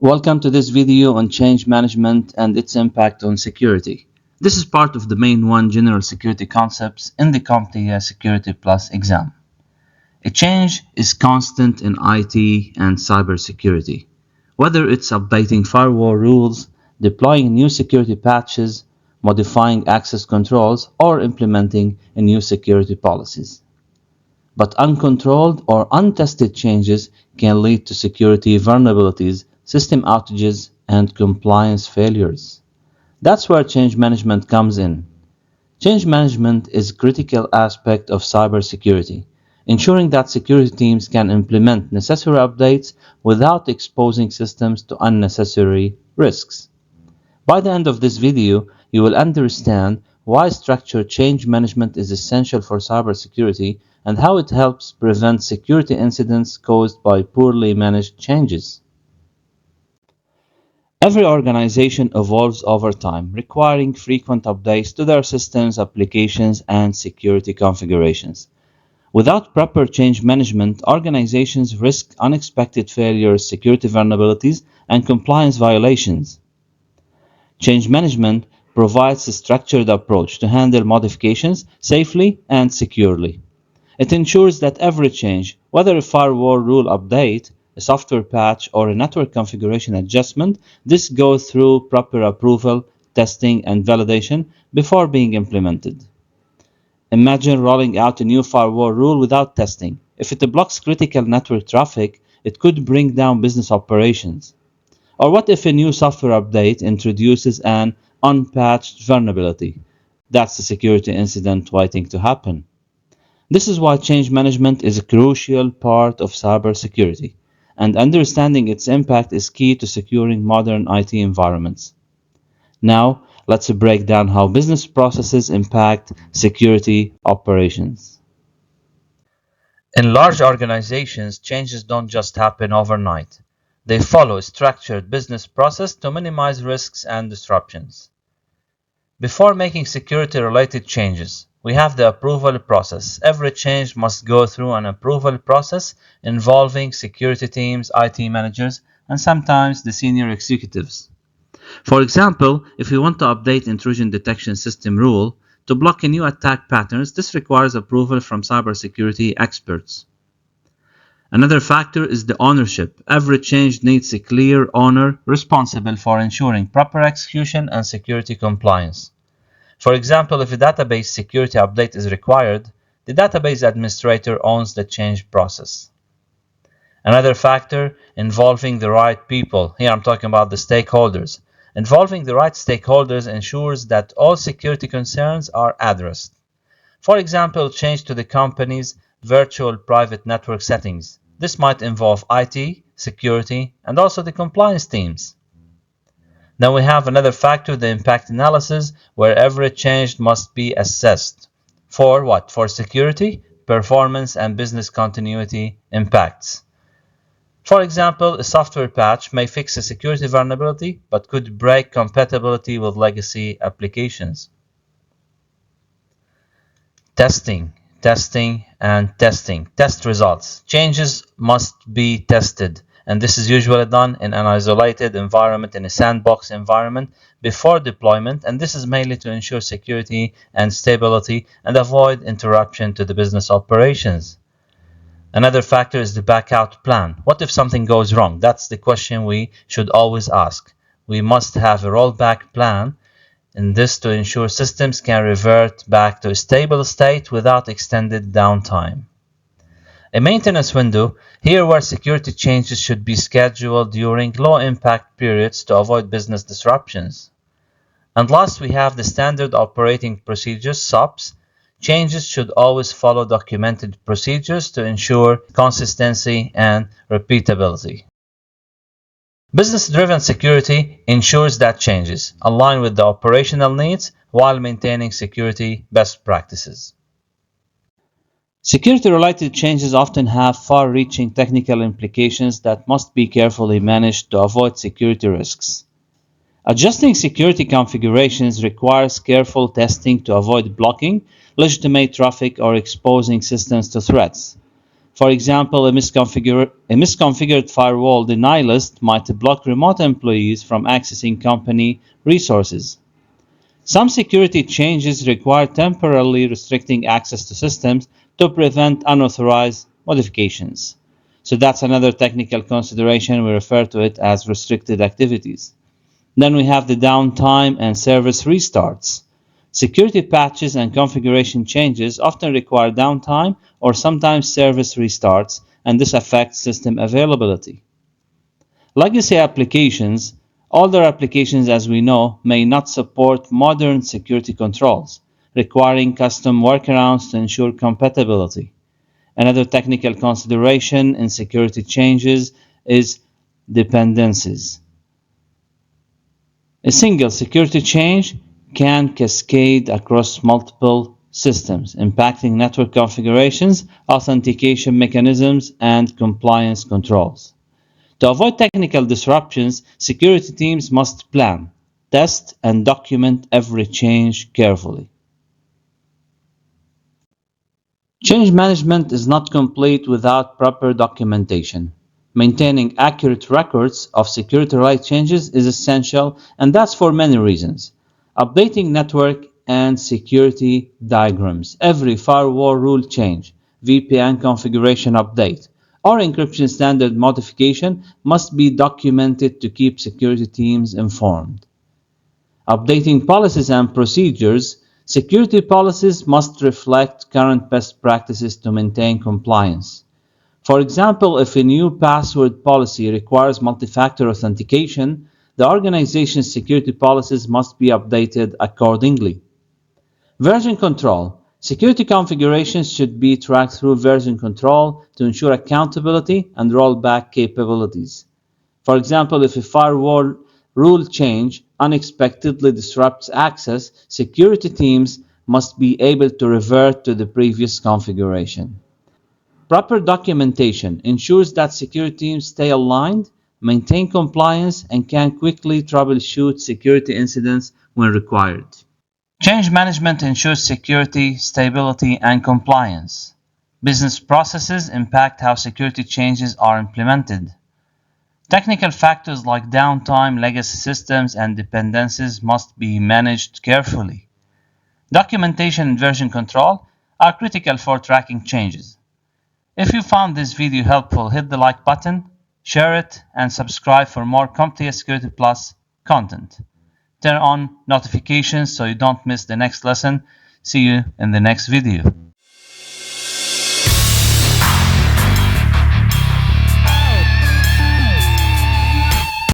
Welcome to this video on change management and its impact on security. This is part of the main one general security concepts in the CompTIA Security Plus exam. A change is constant in IT and cybersecurity, whether it's updating firewall rules, deploying new security patches, modifying access controls, or implementing new security policies. But uncontrolled or untested changes can lead to security vulnerabilities, system outages, and compliance failures. That's where change management comes in. Change management is a critical aspect of cybersecurity, ensuring that security teams can implement necessary updates without exposing systems to unnecessary risks. By the end of this video, you will understand why structured change management is essential for cybersecurity and how it helps prevent security incidents caused by poorly managed changes. Every organization evolves over time, requiring frequent updates to their systems, applications, and security configurations. Without proper change management, organizations risk unexpected failures, security vulnerabilities, and compliance violations. Change management provides a structured approach to handle modifications safely and securely. It ensures that every change, whether a firewall rule update, a software patch, or a network configuration adjustment, this goes through proper approval, testing, and validation before being implemented. Imagine rolling out a new firewall rule without testing. If it blocks critical network traffic, it could bring down business operations. Or what if a new software update introduces an unpatched vulnerability? That's a security incident waiting to happen. This is why change management is a crucial part of cybersecurity, and understanding its impact is key to securing modern IT environments. Now, let's break down how business processes impact security operations. In large organizations, changes don't just happen overnight. They follow a structured business process to minimize risks and disruptions. Before making security-related changes, we have the approval process. Every change must go through an approval process involving security teams, IT managers, and sometimes the senior executives. For example, if we want to update intrusion detection system rule to block new attack patterns, this requires approval from cybersecurity experts. Another factor is the ownership. Every change needs a clear owner responsible for ensuring proper execution and security compliance. For example, if a database security update is required, the database administrator owns the change process. Another factor involving the right people. Here I'm talking about the stakeholders. Involving the right stakeholders ensures that all security concerns are addressed. For example, change to the company's virtual private network settings. This might involve IT, security, and also the compliance teams. Then we have another factor, the impact analysis, where every change must be assessed. For what? For security, performance, and business continuity impacts. For example, a software patch may fix a security vulnerability, but could break compatibility with legacy applications. Testing. Test results. Changes must be tested, and this is usually done in an isolated environment, in a sandbox environment, before deployment, and this is mainly to ensure security and stability and avoid interruption to the business operations. Another factor is the backup plan. What if something goes wrong? That's the question we should always ask. We must have a rollback plan, and this to ensure systems can revert back to a stable state without extended downtime. A maintenance window, here where security changes should be scheduled during low-impact periods to avoid business disruptions. And last, we have the standard operating procedures, SOPs. Changes should always follow documented procedures to ensure consistency and repeatability. Business-driven security ensures that changes align with the operational needs while maintaining security best practices. Security-related changes often have far-reaching technical implications that must be carefully managed to avoid security risks. Adjusting security configurations requires careful testing to avoid blocking legitimate traffic or exposing systems to threats. For example, a misconfigured firewall deny list might block remote employees from accessing company resources. Some security changes require temporarily restricting access to systems to prevent unauthorized modifications. So that's another technical consideration. We refer to it as restricted activities. Then we have the downtime and service restarts. Security patches and configuration changes often require downtime or sometimes service restarts, and this affects system availability. Legacy applications, older applications as we know, may not support modern security controls, requiring custom workarounds to ensure compatibility. Another technical consideration in security changes is dependencies. A single security change can cascade across multiple systems, impacting network configurations, authentication mechanisms, and compliance controls. To avoid technical disruptions, security teams must plan, test, and document every change carefully. Change management is not complete without proper documentation. Maintaining accurate records of security-related changes is essential, and that's for many reasons. Updating network and security diagrams, every firewall rule change, VPN configuration update, or encryption standard modification must be documented to keep security teams informed. Updating policies and procedures, security policies must reflect current best practices to maintain compliance. For example, if a new password policy requires multi-factor authentication, the organization's security policies must be updated accordingly. Version control. Security configurations should be tracked through version control to ensure accountability and rollback capabilities. For example, if a firewall rule change unexpectedly disrupts access, security teams must be able to revert to the previous configuration. Proper documentation ensures that security teams stay aligned, maintain compliance, and can quickly troubleshoot security incidents when required. Change management ensures security, stability, and compliance. Business processes impact how security changes are implemented. Technical factors like downtime, legacy systems, and dependencies must be managed carefully. Documentation and version control are critical for tracking changes. If you found this video helpful, hit the like button, share it, and subscribe for more CompTIA Security Plus content. Turn on notifications so you don't miss the next lesson. See you in the next video.